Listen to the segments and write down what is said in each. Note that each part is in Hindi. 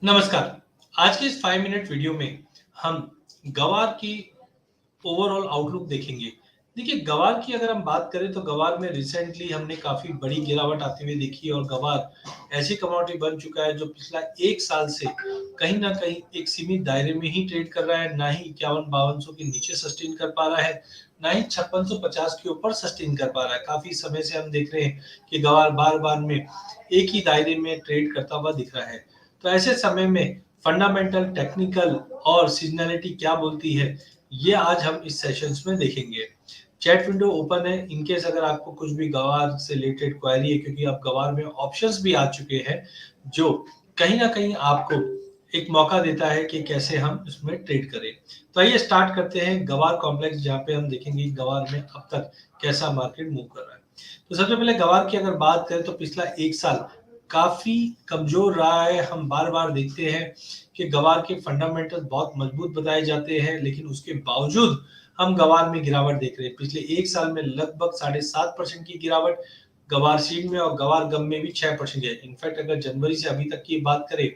नमस्कार। आज के इस 5 मिनट वीडियो में हम गवार की ओवरऑल आउटलुक देखेंगे। देखिए, गवार की अगर हम बात करें तो गवार में रिसेंटली हमने काफ़ी बड़ी गिरावट आते हुए देखी है और गवार ऐसी कमोडिटी बन चुका है जो पिछला 1 साल से कहीं न कहीं एक सीमित दायरे में ही ट्रेड कर रहा है, ना ही 51-5200 के नीचे सस्टेन कर पा रहा है, ना ही 5650 के ऊपर सस्टेन कर पा रहा है। काफ़ी समय से हम देख रहे हैं कि गवार बार-बार में एक ही दायरे में ट्रेड करता हुआ दिख रहा है। तो ऐसे समय में फंडामेंटल, टेक्निकल और सीजनैलिटी क्या बोलती है, ये आज हम इस सेशंस में देखेंगे। चैट विंडो ओपन है इन केस अगर आपको कुछ भी गवार से रिलेटेड क्वेरी है, क्योंकि अब गवार में ऑप्शंस भी आ चुके हैं जो कहीं ना कहीं आपको एक मौका देता है कि कैसे हम इसमें ट्रेड करें। तो आइए स्टार्ट करते हैं गवार कॉम्प्लेक्स, जहाँ पे हम देखेंगे गवार में अब तक कैसा मार्केट मूव कर रहा है। तो सबसे पहले गवार की अगर बात करें तो पिछला 1 साल काफी कमजोर रहा है। हम बार-बार देखते हैं कि गवार के फंडामेंटल बहुत मजबूत बताए जाते हैं, लेकिन उसके बावजूद हम गवार में गिरावट देख रहे हैं। पिछले 1 साल में लगभग 7.5% की गिरावट गवार सीड में और गवार गम में भी 6% है। इनफैक्ट अगर जनवरी से अभी तक की बात करें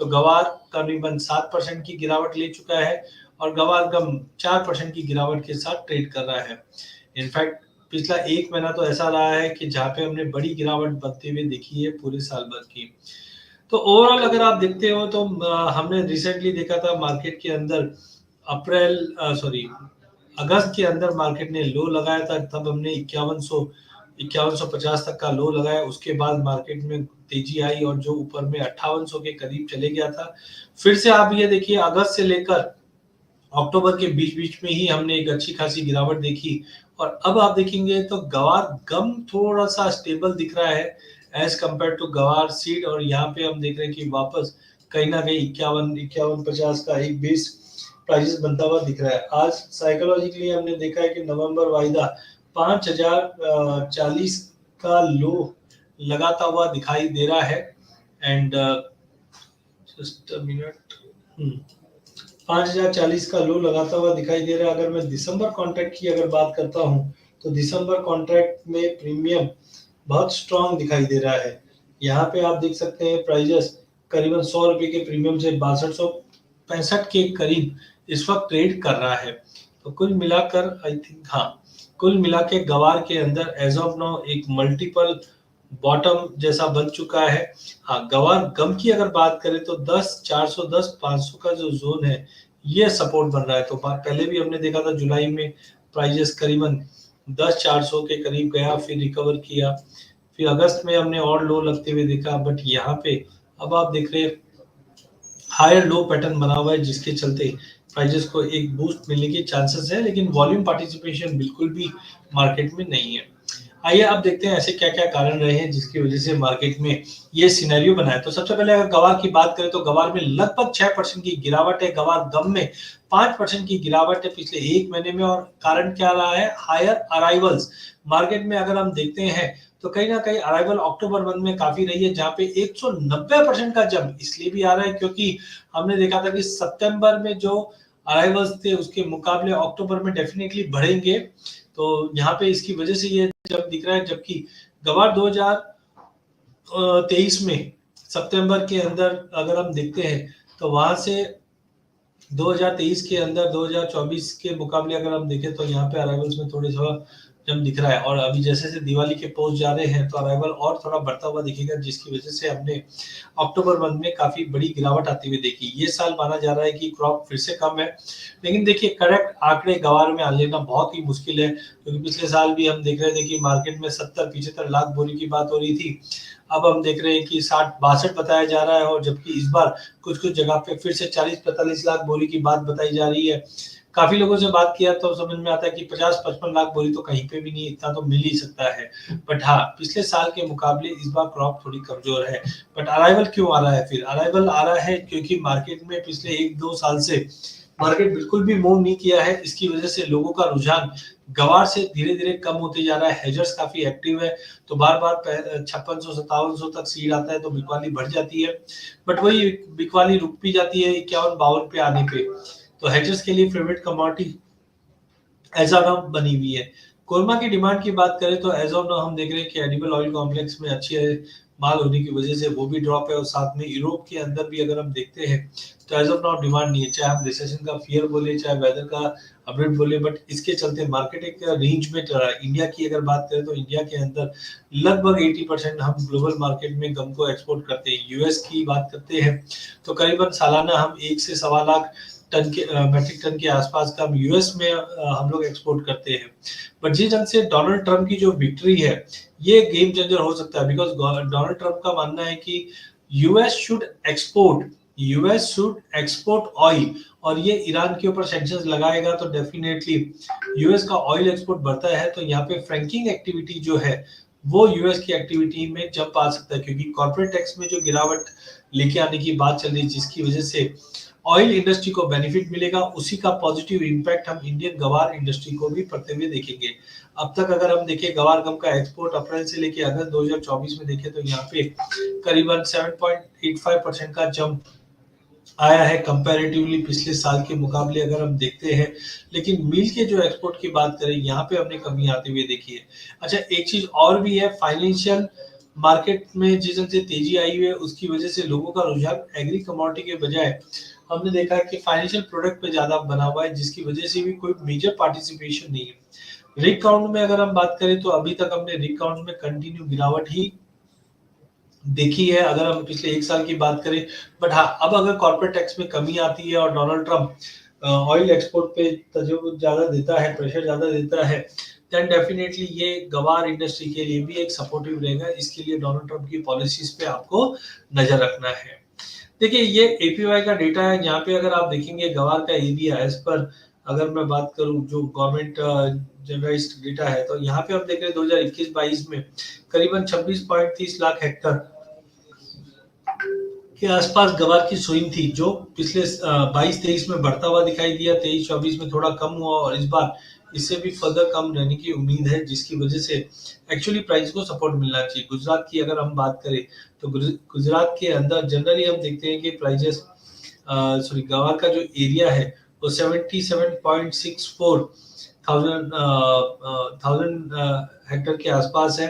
तो गवार करीबन 7% की गिरावट ले चुका है और गवार गम 4% की गिरावट के साथ ट्रेड कर रहा है। इनफैक्ट पिछला 1 महीना तो ऐसा रहा है कि जहाँ पे हमने बड़ी गिरावट बनते हुए देखी है पूरे साल भर की। तो ओवरऑल अगर आप देखते हो तो हमने रिसेंटली देखा था मार्केट के अंदर अगस्त के अंदर मार्केट ने लो लगाया था, तब हमने 5150 तक का लो लगाया। उसके बाद मार्केट में तेजी आई और जो ऊपर में 5800 के करीब चले गया था। फिर से आप ये देखिए, अगस्त से लेकर अक्टूबर के बीच-बीच में ही हमने एक अच्छी खासी गिरावट देखी और अब आप देखेंगे तो गवार गम थोड़ा-सा स्टेबल दिख रहा है एज़ कंपेयर टू गवार सीड, और यहाँ पे हम देख रहे हैं कि वापस कहीं न कहीं 51-50 का एक बेस प्राइसेस बनता हुआ दिख रहा है। आज साइकोलॉजिकली हमने देखा है कि नवंबर वाइदा 5040 का लो लगाता हुआ दिखाई दे रहा है एंड जस्ट अ मिनट 5040 का लो लगाता हुआ दिखाई दे रहा है। अगर मैं दिसंबर कॉन्ट्रैक्ट की अगर बात करता हूं तो दिसंबर कॉन्ट्रैक्ट में प्रीमियम बहुत स्ट्रांग दिखाई दे रहा है। यहाँ पे आप देख सकते हैं प्राइजेस करीबन 100 रुपए के प्रीमियम से 6265 के करीब इस वक्त ट्रेड कर रहा है। तो कुल मिलाकर आई थिंक, हाँ, कुल मिला के गवार के अंदर एज ऑफ नाउ एक मल्टीपल बॉटम जैसा बन चुका है। हाँ, गवार गम की अगर बात करें तो 10 410 500 का जो जोन है ये सपोर्ट बन रहा है। तो पहले भी हमने देखा था जुलाई में प्राइजेस करीबन 10 400 के करीब गया, फिर रिकवर किया, फिर अगस्त में हमने और लो लगते हुए देखा। बट यहाँ पे अब आप देख रहे हैं हायर लो पैटर्न बना हुआ है, जिसके चलते प्राइजेस को एक बूस्ट मिलने के चांसेस है, लेकिन वॉल्यूम पार्टिसिपेशन बिल्कुल भी मार्केट में नहीं है। आइए अब देखते हैं ऐसे क्या क्या कारण रहे हैं जिसकी वजह से मार्केट में ये सिनेरियो बना है। तो सबसे पहले अगर गवार की बात करें तो गवार में लगभग 6% की गिरावट है, गवार गम में 5% की गिरावट है पिछले 1 महीने में। और कारण क्या रहा है? Higher arrivals. मार्केट में अगर हम देखते हैं तो कहीं ना कहीं अराइवल अक्टूबर मंथ में काफी रही है, जहां पे 190% का जंप इसलिए भी आ रहा है क्योंकि हमने देखा था कि सितंबर में जो अराइवल्स थे उसके मुकाबले अक्टूबर में डेफिनेटली बढ़ेंगे। तो यहाँ पे इसकी वजह से ये जब दिख रहा है, जबकि गवार 2023 में सितंबर के अंदर अगर हम देखते हैं तो वहां से 2023 के अंदर 2024 के मुकाबले अगर हम देखें तो यहाँ पे अराइवल्स में थोड़े सा जम दिख रहा है। और अभी जैसे जैसे दिवाली के पोस्ट जा रहे हैं तो अराइवल और थोड़ा बढ़ता हुआ दिखेगा, जिसकी वजह से हमने अक्टूबर मंथ में काफी बड़ी गिरावट आती हुई देखी। ये साल माना जा रहा है कि क्रॉप फिर से कम है, लेकिन देखिए करेक्ट आंकड़े गवार में लेना बहुत ही मुश्किल है, क्योंकि पिछले साल भी हम देख रहे थे कि मार्केट में 70-75 लाख बोरी की बात हो रही थी। अब हम देख रहे हैं कि 60-62 बताया जा रहा है, और जबकि इस बार कुछ कुछ जगह पे फिर से 40-45 लाख बोरी की बात बताई जा रही है। काफी लोगों से बात किया तो समझ में आता है कि 50-55 लाख बोरी तो कहीं पे भी नहीं, इतना तो मिल ही सकता है। बट हाँ, पिछले साल के मुकाबले इस बार क्रॉप थोड़ी कमजोर है। बट अराइवल क्यों आ रहा है? फिर अराइवल आ रहा है क्योंकि मार्केट में पिछले 1-2 साल से मार्केट बिल्कुल भी मूव नहीं किया है। इसकी वजह से लोगों का रुझान गवार से धीरे धीरे कम होते जा रहा है। हेजर्स काफी एक्टिव है, तो बार बार 5600-5700 तक सीड आता है तो बिकवाली बढ़ जाती है, बट वही बिकवाली रुक भी जाती है 51-52 पे आने पे। तो हेजर्स के लिए favourite commodity as of now बनी हुई है। कोरमा की डिमांड की बात करें तो एज ऑफ नाउ हम देख रहे हैं कि एडिबल ऑयल कॉम्प्लेक्स में अच्छी माल होने की वजह से वो भी ड्रॉप है, और साथ में यूरोप के अंदर भी अगर हम देखते हैं तो एज ऑफ नाउ डिमांड नहीं है, चाहे हम रिसेशन का फियर बोले चाहे वेदर का अपडेट बोले, बट इसके चलते मार्केट एक रेंज में चल रहा है। इंडिया की अगर बात करें तो इंडिया के अंदर लगभग 80% हम ग्लोबल मार्केट में गम को एक्सपोर्ट करते हैं। यूएस की बात करते हैं तो करीबन सालाना हम 1 से 1.25 लाख टन के मैट्रिक टन के आसपास का हम यूएस में हम लोग एक्सपोर्ट करते हैं। बट जिस ढंग से डोनाल्ड ट्रम्प की जो विक्ट्री है ये गेम चेंजर हो सकता है, बिकॉज डोनाल्ड ट्रम्प का मानना है कि US should export US should export oil, और ये ईरान के ऊपर सैंक्शंस लगाएगा तो डेफिनेटली यूएस का ऑयल एक्सपोर्ट बढ़ता है, तो यहाँ पे फ्रैंकिंग एक्टिविटी जो है वो यूएस की एक्टिविटी में जंप आ सकता है, क्योंकि कॉर्पोरेट टैक्स में जो गिरावट लेके आने की बात चल रही है जिसकी वजह से ऑयल इंडस्ट्री को बेनिफिट मिलेगा, उसी का पॉजिटिव इंपैक्ट हम इंडियन गवार इंडस्ट्री को भी पड़ते हुए देखेंगे। अब तक अगर हम देखें गवार गम का एक्सपोर्ट अप्रैल से लेके अगस्त 2024 में देखें तो यहाँ पे करीबन 7.85% का जंप आया है कंपैरेटिवली पिछले साल के मुकाबले अगर हम देखते हैं। लेकिन मिल के जो एक्सपोर्ट की बात करें यहाँ पे हमने कमी आते हुए देखी है। अच्छा, एक चीज और भी है, फाइनेंशियल मार्केट में जिस तरह से तेजी आई हुई है उसकी वजह से लोगों का रुझान एग्री कमोडिटी के बजाय हमने देखा है कि फाइनेंशियल प्रोडक्ट पे ज्यादा बना हुआ है, जिसकी वजह से भी कोई मेजर पार्टिसिपेशन नहीं है। रिग काउंट में अगर हम बात करें तो अभी तक हमने रिग काउंट में कंटिन्यू गिरावट ही देखी है अगर हम पिछले 1 साल की बात करें। बट हाँ, अब अगर कॉर्पोरेट टैक्स में कमी आती है और डोनाल्ड ट्रम्प ऑयल एक्सपोर्ट पे तजुर्बा ज्यादा देता है, प्रेशर ज्यादा देता है, देन डेफिनेटली ये गवार इंडस्ट्री के लिए भी एक सपोर्टिव रहेगा। इसके लिए डोनाल्ड ट्रम्प की पॉलिसीज पे आपको नजर रखना है। देखिए, ये एपीवाई का डेटा है, यहाँ पे अगर आप देखेंगे गवार का एरिया एज पर अगर मैं बात करूं जो गवर्नमेंट जनरलाइज्ड डेटा है, तो यहाँ पे हम देख रहे हैं 2021-22 में करीबन 26.30 लाख हेक्टर के आसपास गवार की सोइंग थी, जो पिछले 22-23 में बढ़ता हुआ दिखाई दिया, 23-24 में थोड़ा कम हुआ और इस बार इससे भी फर्दर कम रहने की उम्मीद है, जिसकी वजह से एक्चुअली प्राइस को सपोर्ट मिलना चाहिए। गुजरात की अगर हम बात करें तो गुजरात के अंदर जनरली हम देखते हैं कि प्राइजेस गवार का जो एरिया है वो 77.64 थाउजेंड हेक्टर के आसपास है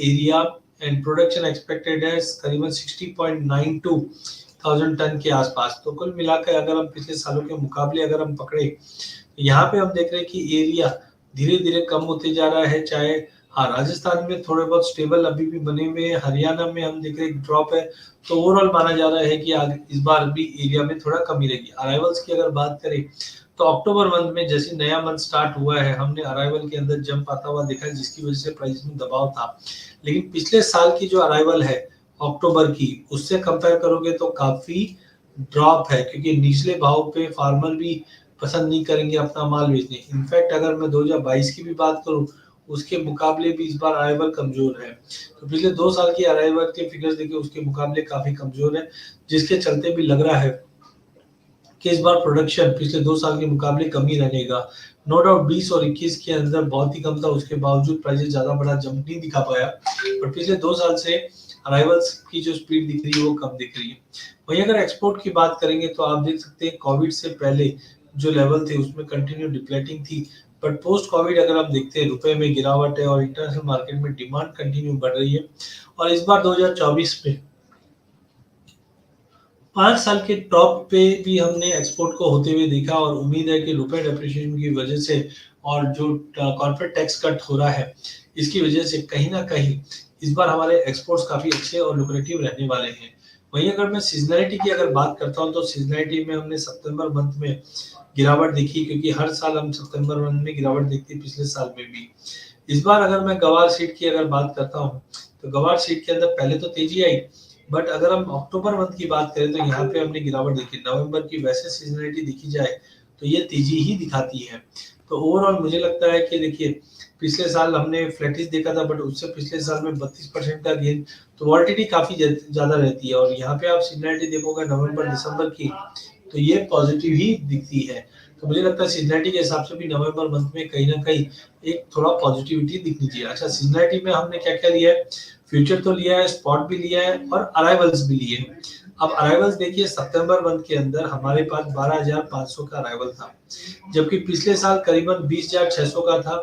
एरिया, एंड प्रोडक्शन एक्सपेक्टेड है करीबन 60.92 थाउजेंड टन के आसपास। तो कुल मिलाकर अगर हम पिछले सालों के मुकाबले अगर हम पकड़े तो यहाँ पे हम देख रहे हैं कि एरिया धीरे धीरे कम होते जा रहा है। चाहे हाँ, राजस्थान में थोड़े बहुत स्टेबल अभी भी बने हुए हैं, हरियाणा में हम देख रहे हैं ड्रॉप है, तो ओवरऑल माना जा रहा है कि आगे इस बार भी एरिया में थोड़ा कमी रहेगी। अराइवल्स की अगर बात करें तो अक्टूबर मंथ में जैसे नया मंथ स्टार्ट हुआ है हमने अराइवल के अंदर जंप आता हुआ देखा, जिसकी वजह से प्राइस में दबाव था। लेकिन पिछले साल की जो अराइवल है अक्टूबर की, उससे कंपेयर करोगे तो काफी ड्रॉप है, क्योंकि निचले भाव पे फार्मर भी पसंद नहीं करेंगे अपना माल बेचने। इनफैक्ट अगर मैं 2022 की भी बात करूं उसके मुकाबले भी इस बार अराइवल कमजोर है। तो पिछले 2 साल की अराइवल के फिगर्स देखिए उसके मुकाबले काफी कमजोर है, जिसके चलते भी लग रहा है कि इस बार प्रोडक्शन पिछले 2 साल के मुकाबले कम ही रहेगा। नो डाउट 20 और 21 के अंदर बहुत ही कम था, उसके बावजूद प्राइसेस ज्यादा बड़ा जंप नहीं दिखा पाया, पर पिछले 2 साल से अराइवल्स की जो स्पीड दिख रही है वो कम दिख रही है। वहीं अगर एक्सपोर्ट की बात करेंगे तो आप देख सकते हैं कोविड से पहले जो लेवल थे उसमें कंटिन्यू डिप्लेटिंग थी, बट पोस्ट कोविड अगर हम देखते हैं रुपए में गिरावट है और इंटरनेशनल मार्केट में डिमांड कंटिन्यू बढ़ रही है। और इस बार 2024 में 5 साल के टॉप पे भी हमने एक्सपोर्ट को होते हुए देखा, और उम्मीद है कि रुपए डेप्रिसिएशन की वजह से और जो कॉर्पोरेट टैक्स कट हो रहा है इसकी वजह से कहीं ना कहीं इस बार हमारे एक्सपोर्ट्स काफी अच्छे और लुक्रेटिव रहने वाले हैं। वहीं अगर मैं सीजनैलिटी की अगर बात करता हूं तो सीजनैलिटी में हमने सितंबर मंथ में गिरावट देखी, क्योंकि हर साल हम सितंबर मंथ में गिरावट देखते हैं, पिछले साल में भी। इस बार अगर मैं गवार सीड की अगर बात करता हूँ तो गवार सीड के अंदर पहले तो तेजी आई, बट अगर हम अक्टूबर मंथ की बात करें तो यहाँ पे हमने गिरावट देखी। नवंबर की वैसे सीजनलिटी देखी जाए तो ये तेजी ही दिखाती है। तो ओवरऑल मुझे लगता है कि देखिए पिछले साल हमने फ्लैटिस देखा था, बट उससे पिछले साल में 32% का गेन, तो वॉलिटिलिटी काफी ज्यादा रहती है। और यहाँ पे आप सीजनलिटी देखोगे नवंबर दिसंबर की तो ये पॉजिटिव ही दिखती है। तो मुझे लगता है सीजनलिटी के हिसाब से भी नवंबर मंथ में कहीं ना कहीं एक थोड़ा पॉजिटिविटी दिखनी चाहिए। अच्छा, सीजनलिटी में हमने क्या क्या लिया है, फ्यूचर तो लिया है, स्पॉट भी लिया है और अराइवल्स भी लिए हैं। अब अराइवल्स देखिए सितंबर मंथ के अंदर हमारे पास 12,500 का अराइवल था, जबकि पिछले साल करीबन 20,600 का था।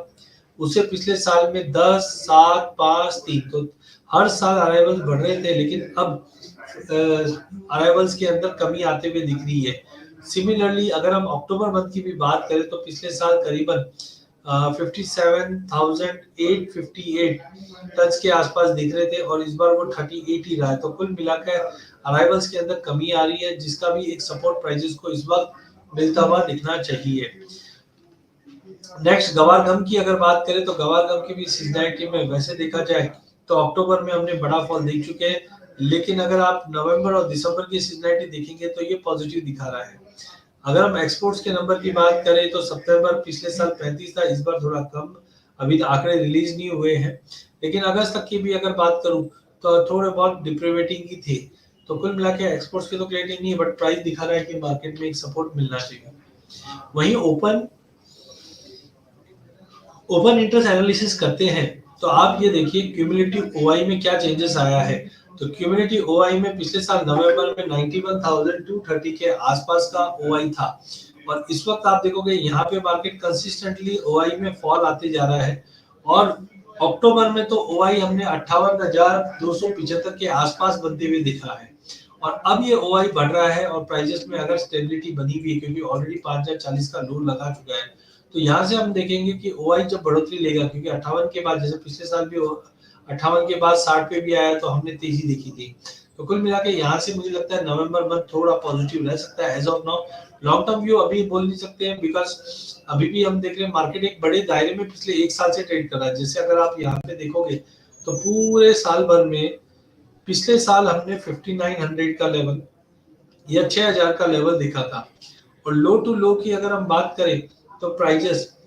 उससे पिछले साल में 10, 7, 5, 3, तो हर साल अराइवल्स बढ़ रहे थे, लेकिन अब अराइवल्स के अंदर कमी आते हुए दिख रही है। सिमिलरली अगर हम अक्टूबर मंथ की भी बात करें तो पिछले साल करीबन 57,858 टन के आसपास दिख रहे थे और इस बार वो 38 ही रहा है। तो कुल मिलाकर अराइवल्स के अंदर कमी आ रही है, जिसका भी एक सपोर्ट प्राइजेस को इस वक्त मिलता हुआ दिखना चाहिए। नेक्स्ट गवार गम की अगर बात करें तो गवार गम की भी सीजनैलिटी में वैसे देखा जाए तो अक्टूबर में हमने बड़ा फॉल देख चुके हैं, लेकिन अगर आप नवंबर और दिसंबर की सीजनैलिटी देखेंगे तो ये पॉजिटिव दिखा रहा है। अगर हम एक्सपोर्ट्स के नंबर की बात करें तो सितंबर पिछले साल 35 था, इस बार थोड़ा कम, अभी तो आंकड़े रिलीज नहीं हुए हैं, लेकिन अगस्त तक की भी अगर बात करूं तो थोड़े बहुत डिप्रिवेटिंग ही थे। तो कुल मिला के एक्सपोर्ट्स की तो क्लियरिटी नहीं है, बट प्राइस दिखा रहा है कि मार्केट में एक सपोर्ट मिलना चाहिए। वहीं ओपन इंटरेस्ट एनालिसिस करते हैं तो आप ये देखिए क्यूमुलेटिव ओआई में क्या चेंजेस आया है। तो क्यूमुलेटिव ओआई में पिछले साल नवंबर में 91,230 के आसपास का ओआई था, और इस वक्त आप देखोगे यहाँ पे मार्केट कंसिस्टेंटली ओआई में फॉल आते जा रहा है, और अक्टूबर में तो ओआई हमने 58,275 के आसपास बनते हुए दिखा है, और अब ये ओआई बढ़ रहा है और प्राइजेस में अगर स्टेबिलिटी बनी हुई है, क्योंकि ऑलरेडी 5,040 का लो लगा चुका है, तो यहाँ से हम देखेंगे कि ओआई जब बढ़ोतरी लेगा, क्योंकि 58 के बाद, जैसे पिछले साल भी 58 के बाद 60 पे भी आया तो हमने तेजी देखी थी। तो कुल मिला के यहाँ से मुझे लगता है नवंबर मंथ थोड़ा पॉजिटिव रह सकता है। As of now long term view अभी बोल नहीं सकते हैं, बिकॉज अभी भी हम देख रहे हैं मार्केट एक बड़े दायरे में पिछले एक साल से ट्रेड कर रहा है। जैसे अगर आप यहाँ पे देखोगे तो पूरे साल भर में पिछले साल हमने 5900 का लेवल या 6000 का लेवल देखा था, और लो टू लो की अगर हम बात करें तो प्राइजेस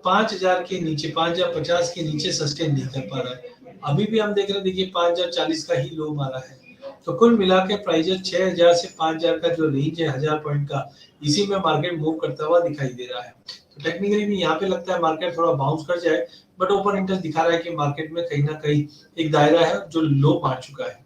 5000 के नीचे, 5050 के नीचे सस्टेन नहीं कर पा रहा है। अभी भी हम देख रहे हैं, देखिए 5040 का ही लो मारा है। तो कुल मिला के प्राइजेस 6000 से 5000 का जो रेंज है 1000 पॉइंट का, इसी में मार्केट मूव करता हुआ दिखाई दे रहा है। तो टेक्निकली भी यहाँ पे लगता है मार्केट थोड़ा बाउंस कर जाए, बट ओपन इंटरेस्ट दिखा रहा है कि मार्केट में कहीं ना कहीं एक दायरा है जो लो मार चुका है।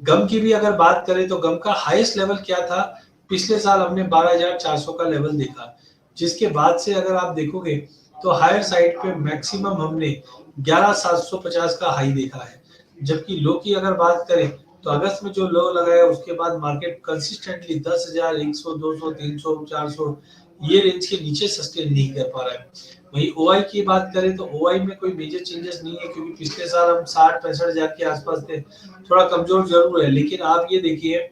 गम की भी अगर बात करें तो गम का हाईएस्ट लेवल क्या था, पिछले साल हमने 12,400 का लेवल देखा, जिसके बाद से अगर आप देखोगे तो हायर साइड पे मैक्सिमम हमने 11,750 का हाई देखा है। जबकि लो की अगर बात करें तो अगस्त में जो लो लगाया उसके बाद मार्केट कंसिस्टेंटली 10,100, 200, 300, 400 ये रेंज के नीचे सस्टेन नहीं कर पा रहा है। वहीं ओआई की बात करें तो ओआई में कोई मेजर चेंजेस नहीं है, क्योंकि पिछले साल हम 60-65 हजार के आसपास थे, थोड़ा कमजोर जरूर है। लेकिन आप ये देखिए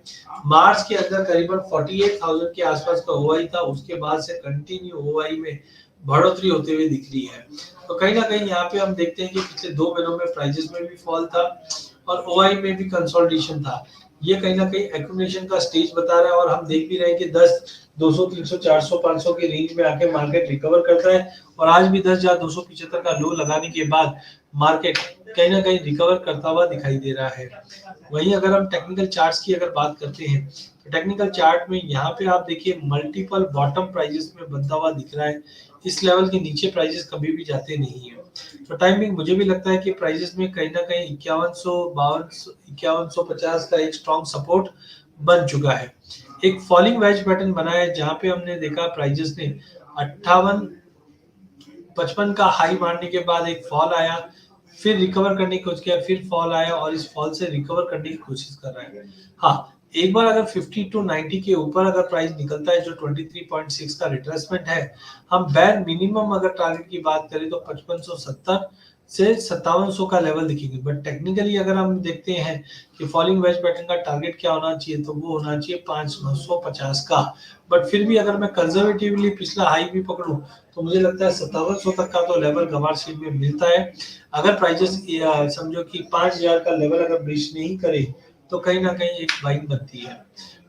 मार्च के अंदर करीबन 48,000 के आसपास का ओआई था, उसके बाद से कंटिन्यू ओआई में बढ़ोतरी होते हुए दिख रही है। तो कहीं ना कहीं यहाँ पे हम देखते हैं कि पिछले 2 महीनों में प्राइजेस में भी फॉल था और ओआई में भी कंसोलिडेशन था। ये कहीं ना कहीं एक्यूमुलेशन का स्टेज बता रहा है, और हम देख भी रहे हैं कि 10, 200, 300, 400, 500 के रेंज में आके मार्केट रिकवर करता है, और आज भी 10,275 का लो लगाने के बाद मार्केट कहीं ना कहीं रिकवर करता हुआ दिखाई दे रहा है। वहीं अगर हम टेक्निकल चार्ट्स की अगर बात करते हैं तो टेक्निकल चार्ट में यहाँ पे आप देखिए मल्टीपल बॉटम प्राइजेस में बनता हुआ दिख रहा है। इस लेवल के नीचे प्राइजेस कभी भी जाते नहीं है। तो टाइमिंग मुझे भी लगता है कि प्राइजेस में कहीं ना कहीं 5150 का एक स्ट्रॉन्ग सपोर्ट बन चुका है। एक फॉलिंग वेज पैटर्न बना है, जहां पे हमने देखा प्राइजेस ने 58-55 का हाई मारने के बाद एक फॉल आया, फिर रिकवर करने की कोशिश किया, फिर फॉल आया और इस फॉल से रिकवर करने की कोशिश कर रहा है। हाँ, एक बार अगर 50 टू 90 के ऊपर अगर प्राइस निकलता है, जो 23.6 का रिट्रेसमेंट है, हम बैर मिनिमम अगर टारगेट की बात करें तो 5570 से 5700 का लेवल दिखेंगे। बट टेक्निकली अगर हम देखते हैं कि फॉलिंग वेज पैटर्न का टारगेट क्या होना चाहिए, तो वो होना चाहिए 5950 का। बट फिर भी अगर मैं कंजर्वेटिवली पिछला हाई भी पकड़ूं तो मुझे लगता है 5700 तक का तो लेवल गवार सीट में मिलता है। अगर प्राइजेस समझो कि 5000 का लेवल अगर ब्रीच नहीं करे तो कहीं ना कहीं एक बाइंग बनती है।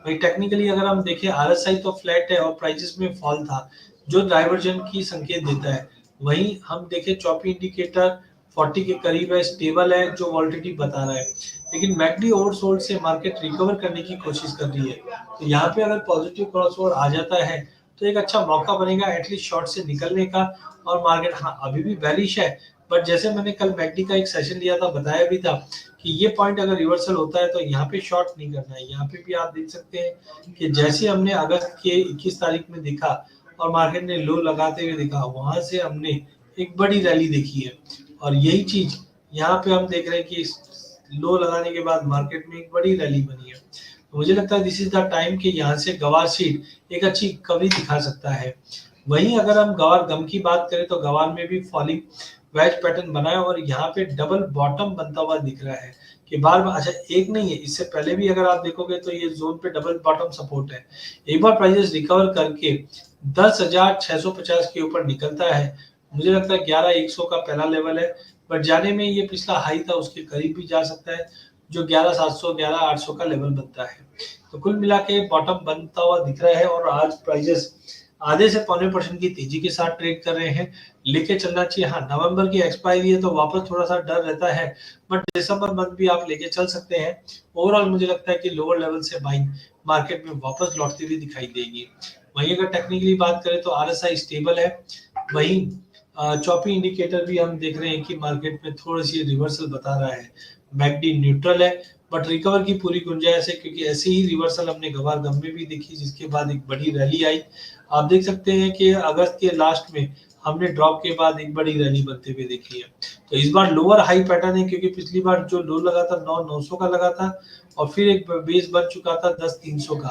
वही टेक्निकली अगर हम देखें आरएसआई तो फ्लैट है और प्राइजेस में फॉल था, जो डाइवर्जन की संकेत देता है। वहीं हम देखें चॉपी इंडिकेटर 40 के करीब है, स्टेबल है, जो वॉलिटिलिटी बता रहा है। लेकिन मैकडी ओवरसोल्ड से मार्केट रिकवर करने की कोशिश कर रही है, तो यहाँ पे अगर पॉजिटिव क्रॉसओवर आ जाता है तो एक अच्छा मौका बनेगा एटलीस्ट शॉर्ट से निकलने का। और मार्केट हाँ अभी भी वैलिश है, बट जैसे मैंने कल मैकडी का एक सेशन लिया था, बताया भी था कि ये पॉइंट अगर रिवर्सल होता है तो यहाँ पे शॉर्ट नहीं करना है। यहाँ पे भी आप देख सकते हैं कि जैसे हमने अगस्त के 21 तारीख में देखा और मार्केट ने लो लगाते हुए देखा, वहां से हमने एक बड़ी रैली देखी है, और यही चीज यहाँ पे हम देख रहे हैं कि लो लगाने के बाद मार्केट में एक बड़ी रैली बनी है। तो मुझे लगता है दिस इज द टाइम कि यहाँ से गवार सीड एक अच्छी रिकवरी दिखा सकता है। वहीं अगर हम गवार गम की बात करें तो गवार में भी फॉलिंग वेज पैटर्न बना है और यहाँ पे डबल बॉटम बनता हुआ दिख रहा है कि बार बार, अच्छा एक नहीं है, इससे पहले भी अगर आप देखोगे तो ये जोन पे डबल बॉटम सपोर्ट है। एक बार प्राइसेस रिकवर करके 10,650 के ऊपर निकलता है, मुझे लगता है 11,100 का पहला लेवल है, बट जाने में ये पिछला हाई था उसके करीब भी जा सकता है, जो 11,700 11,800 का लेवल बनता है। तो कुल मिला के बॉटम बनता हुआ दिख रहा है और आज प्राइसेस आधे से पौने % की तेजी के साथ ट्रेड कर रहे हैं। लेके चलना चाहिए। हाँ, नवंबर की एक्सपायरी है तो वापस थोड़ा सा डर रहता है, बट दिसंबर मंथ भी आप लेके चल सकते हैं। ओवरऑल मुझे लगता है कि लोअर लेवल से बाइंग मार्केट में वापस लौटती हुई दिखाई देगी। वहीं अगर टेक्निकली बात करें तो आरएसआई स्टेबल है। वहीं चॉपी इंडिकेटर भी हम देख रहे हैं कि मार्केट में थोड़ी सी रिवर्सल बता रहा है। मैकडी न्यूट्रल है, बट रिकवर की पूरी गुंजाइश है क्योंकि ऐसे ही रिवर्सल हमने गवार गम में भी देखी, जिसके बाद एक बड़ी रैली आई। आप देख सकते हैं कि अगस्त के लास्ट में हमने ड्रॉप के बाद एक बड़ी रैली बनते हुए देखी है। तो इस बार लोअर हाई पैटर्न है क्योंकि पिछली बार जो लो लगा था 9,900 का लगा था और फिर एक बेस बन चुका था 10,300 का,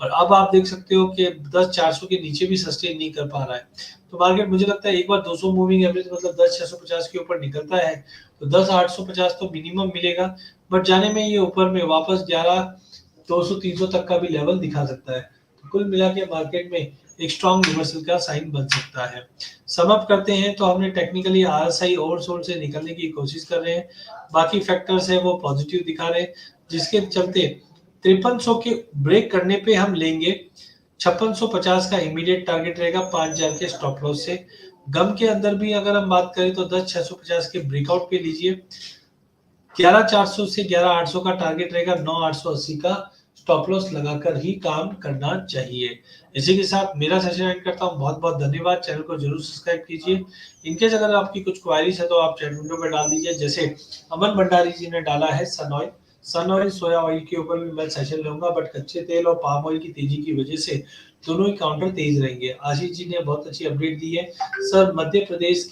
और अब आप देख सकते हो कि 10,400 के नीचे भी सस्टेन नहीं कर पा रहा है। तो मार्केट मुझे लगता है एक बार 200 मूविंग एवरेज मतलब 10,650 के ऊपर निकलता है तो 10,850 तो मिनिमम मिलेगा, बट जाने में ये ऊपर में वापस 11,200-300 तक का भी लेवल दिखा सकता है। तो कुल मिला के मार्केट में एक स्ट्रॉन्ग रिवर्सल का साइन बन सकता है। सम अप करते हैं तो हमने टेक्निकली आरएसआई ओवरसोल्ड से निकलने की कोशिश कर रहे हैं, बाकी फैक्टर्स है वो पॉजिटिव दिखा रहे हैं, जिसके चलते 5300 के ब्रेक करने पे हम लेंगे 5650 का इमीडिएट टारगेट रहेगा 5000 के स्टॉप लॉस से। गम के अंदर भी अगर हम बात करें तो 10,650 के ब्रेकआउट पे लीजिए, 11,400 से 11,800 का टारगेट रहेगा, 9,880 का स्टॉप लॉस लगाकर ही काम करना चाहिए। इसी के साथ मेरा सेशन एंड करता हूँ। बहुत बहुत धन्यवाद। चैनल को जरूर सब्सक्राइब कीजिए। इनकेस अगर आपकी कुछ क्वारीज है तो आप चैट विंडो में डाल दीजिए। जैसे अमन भंडारी जी ने डाला है सन ऑयल सोया ऑयल के ऊपर भी मैं सेशन लूंगा, बट कच्चे तेल और पाम ऑयल की तेजी की वजह से दोनों ही काउंटर तेज रहेंगे। आशीष जी ने बहुत अच्छी अपडेट दी है। Sir Madhya Pradesh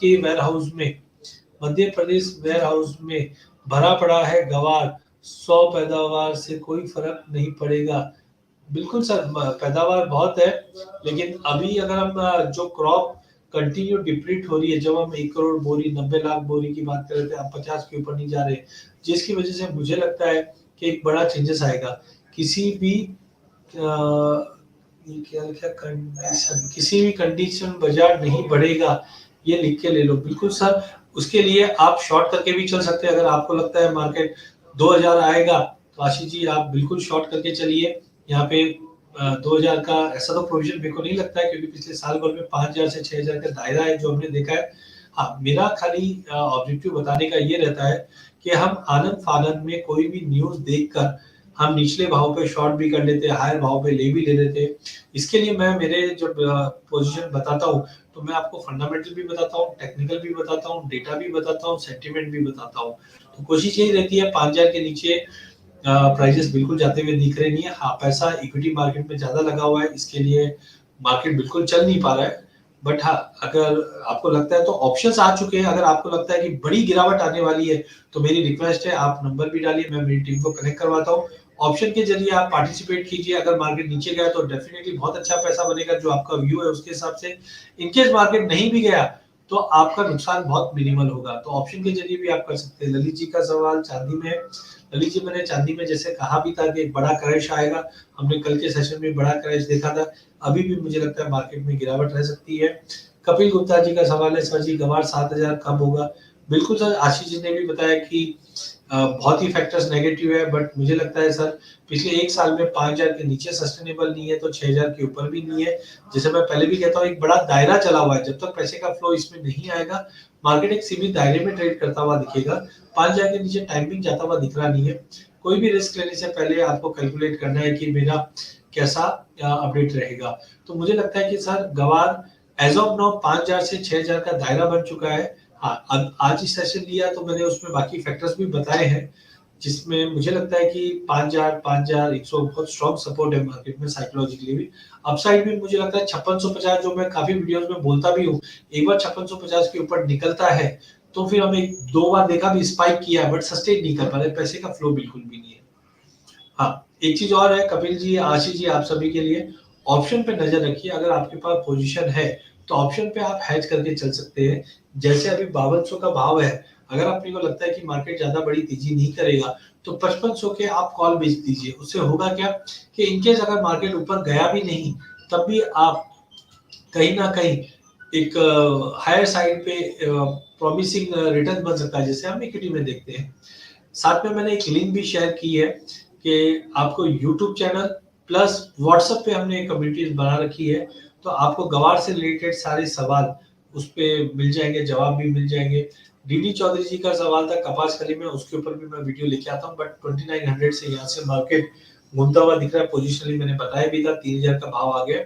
warehouse में भरा पड़ा है गवार, 100 पैदावार से कोई फर्क नहीं पड़ेगा। बिल्कुल सर, पैदावार बहुत है, लेकिन अभी अगर हम जो क्रॉप कंटिन्यू डिप्लीट हो रही है, जब हम 1 करोड़ बोरी 90 लाख बोरी की बात कर रहे थे, अब 50 के ऊपर नहीं जा रहे, जिसकी वजह से मुझे लगता है कि एक बड़ा चेंजेस आएगा। किसी भी कंडीशन बाजार नहीं बढ़ेगा, ये लिख के ले लो। बिल्कुल सर, उसके लिए आप शॉर्ट करके भी चल सकते हैं। अगर आपको लगता है मार्केट 2000 आएगा तो आशीष जी आप बिल्कुल शॉर्ट करके चलिए। यहाँ पे 2000 का ऐसा तो प्रोविजन मेरे को नहीं लगता है, क्योंकि पिछले साल भर में 5000 से 6000 का दायरा है जो हमने देखा है। हाँ, मेरा खाली ऑब्जेक्टिव बताने का ये रहता है कि हम आनंद फानंद में कोई भी न्यूज देखकर हम निचले भाव पे शॉर्ट भी कर लेते हैं, हायर भाव पे ले भी ले लेते हैं। इसके लिए मैं मेरे जब पोजीशन बताता हूँ तो मैं आपको फंडामेंटल भी बताता हूँ, टेक्निकल भी बताता हूँ, डेटा भी बताता हूँ, सेंटीमेंट भी बताता हूँ। तो कोशिश यही रहती है 5000 के नीचे प्राइसेस बिल्कुल जाते हुए दिख रहे नहीं है। हाँ, पैसा इक्विटी मार्केट में ज्यादा लगा हुआ है, इसके लिए मार्केट बिल्कुल चल नहीं पा रहा है। बट हाँ, अगर आपको लगता है तो ऑप्शंस आ चुके हैं। अगर आपको लगता है कि बड़ी गिरावट आने वाली है तो मेरी रिक्वेस्ट है आप नंबर भी डालिए, मैं मेरी टीम को कनेक्ट करवाता हूँ। ऑप्शन के जरिए आप पार्टिसिपेट कीजिए। अगर मार्केट नीचे गया तो डेफिनेटली बहुत अच्छा पैसा बनेगा, जो आपका व्यू है उसके हिसाब से। इनकेस मार्केट नहीं भी गया तो आपका नुकसान बहुत मिनिमल होगा। तो ऑप्शन के जरिए भी आप कर सकते हैं। ललित जी का सवाल चांदी में, ललित जी मैंने चांदी में जैसे कहा भी था कि एक बड़ा क्रैश आएगा, हमने कल के सेशन में बड़ा क्रैश देखा था। अभी भी मुझे लगता है मार्केट में गिरावट रह सकती है। कपिल गुप्ता जी का सवाल है, सर जी गवार 7000 कब होगा? बिल्कुल सर, आशीष जी ने भी बताया कि बहुत ही फैक्टर्स नेगेटिव है, बट मुझे लगता है सर पिछले 1 साल में 5000 के नीचे सस्टेनेबल नहीं है तो 6000 के ऊपर भी नहीं है। जैसे मैं पहले भी कहता हूँ, एक बड़ा दायरा चला हुआ है। जब तक पैसे का फ्लो इसमें नहीं आएगा, मार्केट एक सीमित दायरे में ट्रेड करता हुआ दिखेगा। 5000 के नीचे टाइमिंग जाता हुआ दिख रहा नहीं है। कोई भी रिस्क लेने से पहले आपको कैलकुलेट करना है कि मेरा कैसा अपडेट रहेगा। तो मुझे लगता है कि सर गवार एज ऑफ नाउ 5000 से 6000 का दायरा बन चुका है। हाँ, अब आज ही सेशन लिया तो मैंने उसमें बाकी फैक्टर्स भी बताए हैं, जिसमें मुझे लगता है कि 5000 5100 बहुत स्ट्रॉन्ग सपोर्ट है मार्केट में साइकोलॉजिकली भी। अपसाइड भी मुझे लगता है 5650, जो मैं काफी वीडियोस में बोलता भी हूँ, एक बार 5650 के ऊपर निकलता है तो फिर हमें 2 बार देखा भी स्पाइक किया बट सस्टेन नहीं कर पा रहे, पैसे का फ्लो बिल्कुल भी नहीं है। हाँ, एक चीज और है कपिल जी, आशीष जी, आप सभी के लिए ऑप्शन पे नजर रखिए। अगर आपके पास पोजीशन है तो ऑप्शन पे आप हैज करके चल सकते हैं। जैसे अभी 5200 का भाव है, अगर अपने को लगता है कि मार्केट ज्यादा बड़ी तेजी नहीं करेगा तो 5500 के आप कॉल बेच दीजिए। उससे होगा क्या कि इनकेस अगर मार्केट ऊपर गया भी नहीं तब भी आप कहीं ना कहीं एक हायर साइड पे प्रॉमिसिंग रिटर्न बन सकता है, जैसे हम इक्विटी में देखते हैं। साथ में मैंने एक लिंक भी शेयर की है कि आपको यूट्यूब चैनल प्लस व्हाट्सएप पे हमने एक कम्युनिटी बना रखी है, तो आपको गवार से रिलेटेड सारे सवाल उस पे मिल जाएंगे, जवाब भी मिल जाएंगे। डीडी चौधरी जी का सवाल था कपास कली में, उसके ऊपर भी मैं वीडियो लेके आता हूँ, बट 2900 से यहाँ से मार्केट घूमता हुआ दिख रहा है। पोजिशनली मैंने बताया भी था 3000 का भाव आ गया,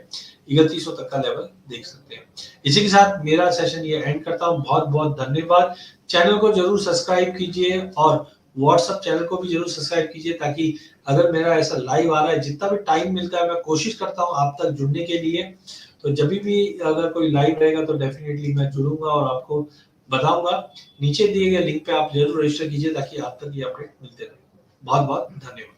3100 तक का लेवल देख सकते हैं। इसी के साथ मेरा सेशन ये एंड करता हूँ। बहुत बहुत धन्यवाद। चैनल को जरूर सब्सक्राइब कीजिए और व्हाट्सएप चैनल को भी जरूर सब्सक्राइब कीजिए, ताकि अगर मेरा ऐसा लाइव आ रहा है, जितना भी टाइम मिलता है मैं कोशिश करता हूँ आप तक जुड़ने के लिए। तो जब भी अगर कोई लाइव रहेगा तो डेफिनेटली मैं जुड़ूंगा और आपको बताऊंगा। नीचे दिए गए लिंक पे आप जरूर रजिस्टर कीजिए ताकि आप तक ये अपडेट मिलते रहे। बहुत बहुत धन्यवाद।